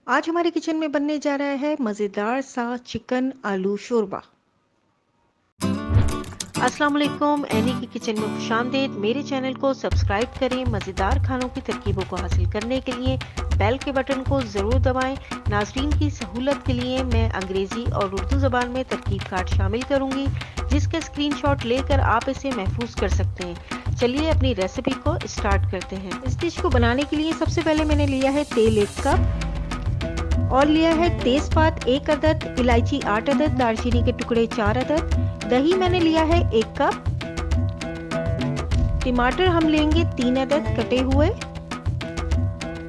आज हमारे किचन में बनने जा रहा है मज़ेदार सा चिकन आलू शोरबा। अस्सलाम वालेकुम, एनी की किचन में खुशामदीद। मेरे चैनल को सब्सक्राइब करें। मज़ेदार खानों की तरकीबों को हासिल करने के लिए बेल के बटन को ज़रूर दबाएं। नाजरीन की सहूलत के लिए मैं अंग्रेज़ी और उर्दू ज़बान में तरकीब कार्ड शामिल करूंगी, जिसके स्क्रीनशॉट लेकर आप इसे महफूज कर सकते हैं। चलिए अपनी रेसिपी को स्टार्ट करते हैं। इस डिश को बनाने के लिए सबसे पहले मैंने लिया है तेल 1 कप और लिया है तेजपात 1 अदद, इलायची 8 अदद, दालचीनी के टुकड़े 4 अदद, दही मैंने लिया है 1 कप, टमाटर हम लेंगे 3 अदद कटे हुए,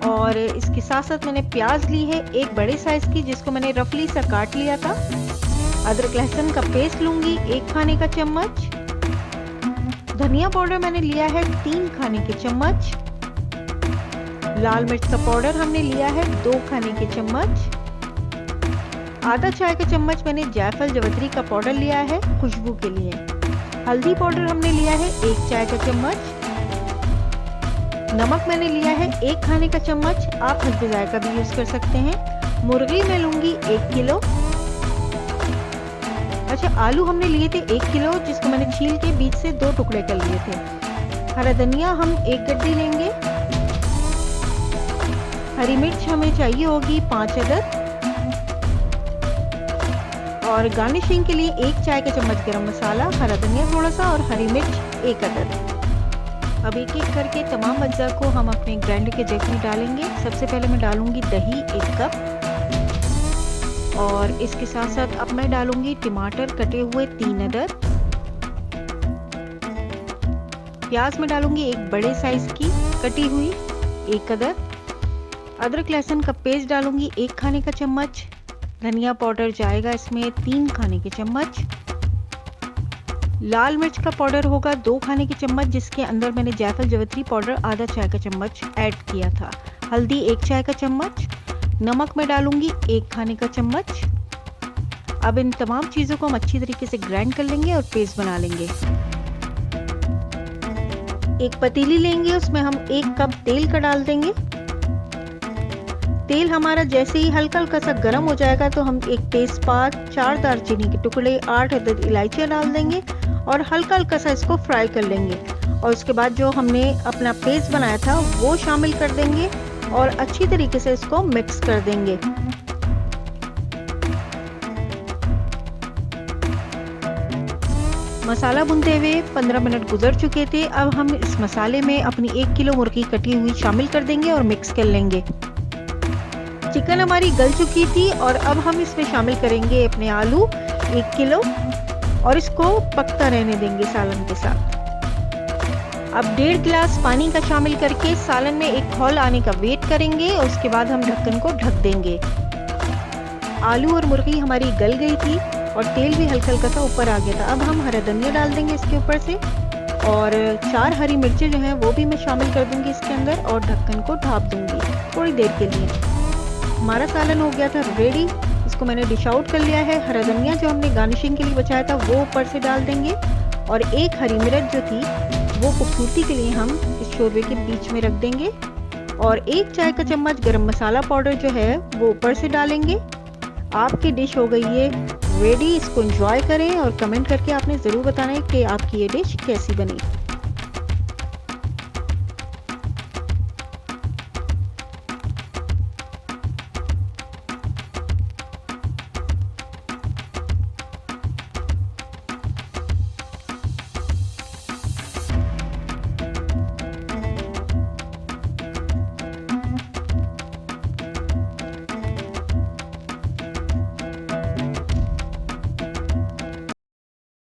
और इसके साथ साथ मैंने प्याज ली है एक बड़े साइज की, जिसको मैंने रफली सा काट लिया था। अदरक लहसुन का पेस्ट लूंगी 1 खाने का चम्मच, धनिया पाउडर मैंने लिया है 3 खाने के चम्मच, लाल मिर्च का पाउडर हमने लिया है 2 खाने के चम्मच, आधा चाय का चम्मच मैंने जायफल जवित्री का पाउडर लिया है खुशबू के लिए, हल्दी पाउडर हमने लिया है 1 चाय का चम्मच, नमक मैंने लिया है 1 खाने का चम्मच, आप हल्दी जायका भी यूज कर सकते हैं। मुर्गी मैं लूंगी 1 किलो। अच्छा, आलू हमने लिए थे 1 किलो, जिसको मैंने छील के बीच से 2 टुकड़े कर लिए थे। हरा धनिया हम 1 गड्डी लेंगे, हरी मिर्च हमें चाहिए होगी 5 अदद, और गार्निशिंग के लिए 1 चाय का चम्मच गरम मसाला, हरा धनिया थोड़ा सा और हरी मिर्च 1 अदद। अब एक एक करके तमाम अज्जा को हम अपने ग्राइंडर के जग में डालेंगे। सबसे पहले मैं डालूंगी दही 1 कप, और इसके साथ साथ अब मैं डालूंगी टमाटर कटे हुए 3 अदद, प्याज में डालूंगी एक बड़े साइज की कटी हुई 1 अदद, अदरक लहसुन का पेस्ट डालूंगी 1 खाने का चम्मच, धनिया पाउडर जाएगा इसमें 3 खाने के चम्मच, लाल मिर्च का पाउडर होगा 2 खाने के चम्मच, जिसके अंदर मैंने जायफल जवित्री पाउडर आधा चाय का चम्मच ऐड किया था, हल्दी 1 चाय का चम्मच, नमक मैं डालूंगी 1 खाने का चम्मच। अब इन तमाम चीज़ों को हम अच्छी तरीके से ग्राइंड कर लेंगे और पेस्ट बना लेंगे। एक पतीली लेंगे, उसमें हम 1 कप तेल का डाल देंगे। तेल हमारा जैसे ही हल्का हल्का सा गर्म हो जाएगा तो हम एक तेजपात, 4 दालचीनी के टुकड़े, 8 अदद इलायचियाँ डाल देंगे और हल्का हल्का सा इसको फ्राई कर लेंगे। और उसके बाद जो हमने अपना पेस्ट बनाया था वो शामिल कर देंगे और अच्छी तरीके से इसको मिक्स कर देंगे। मसाला भूनते हुए 15 मिनट गुजर चुके थे। अब हम इस मसाले में अपनी 1 किलो मुर्गी कटी हुई शामिल कर देंगे और मिक्स कर लेंगे। चिकन हमारी गल चुकी थी और अब हम इसमें शामिल करेंगे अपने आलू 1 किलो और इसको पकता रहने देंगे सालन के साथ। अब 1.5 गिलास पानी का शामिल करके सालन में एक खौल आने का वेट करेंगे और उसके बाद हम ढक्कन को ढक देंगे। आलू और मुर्गी हमारी गल गई थी और तेल भी हल्का हल्का सा ऊपर आ गया था। अब हम हरा धनिया डाल देंगे इसके ऊपर से, और 4 हरी मिर्चें जो हैं वो भी मैं शामिल कर दूंगी इसके अंदर और ढक्कन को ढाँप दूंगी थोड़ी देर के लिए। हमारा सालन हो गया था रेडी, इसको मैंने डिश आउट कर लिया है। हरा धनिया जो हमने गार्निशिंग के लिए बचाया था वो ऊपर से डाल देंगे, और 1 हरी मिर्च जो थी वो खूबसूरती के लिए हम इस शोरबे के बीच में रख देंगे, और 1 चाय का चम्मच गरम मसाला पाउडर जो है वो ऊपर से डालेंगे। आपकी डिश हो गई है रेडी। इसको एंजॉय करें और कमेंट करके आपने ज़रूर बताना है कि आपकी ये डिश कैसी बनी।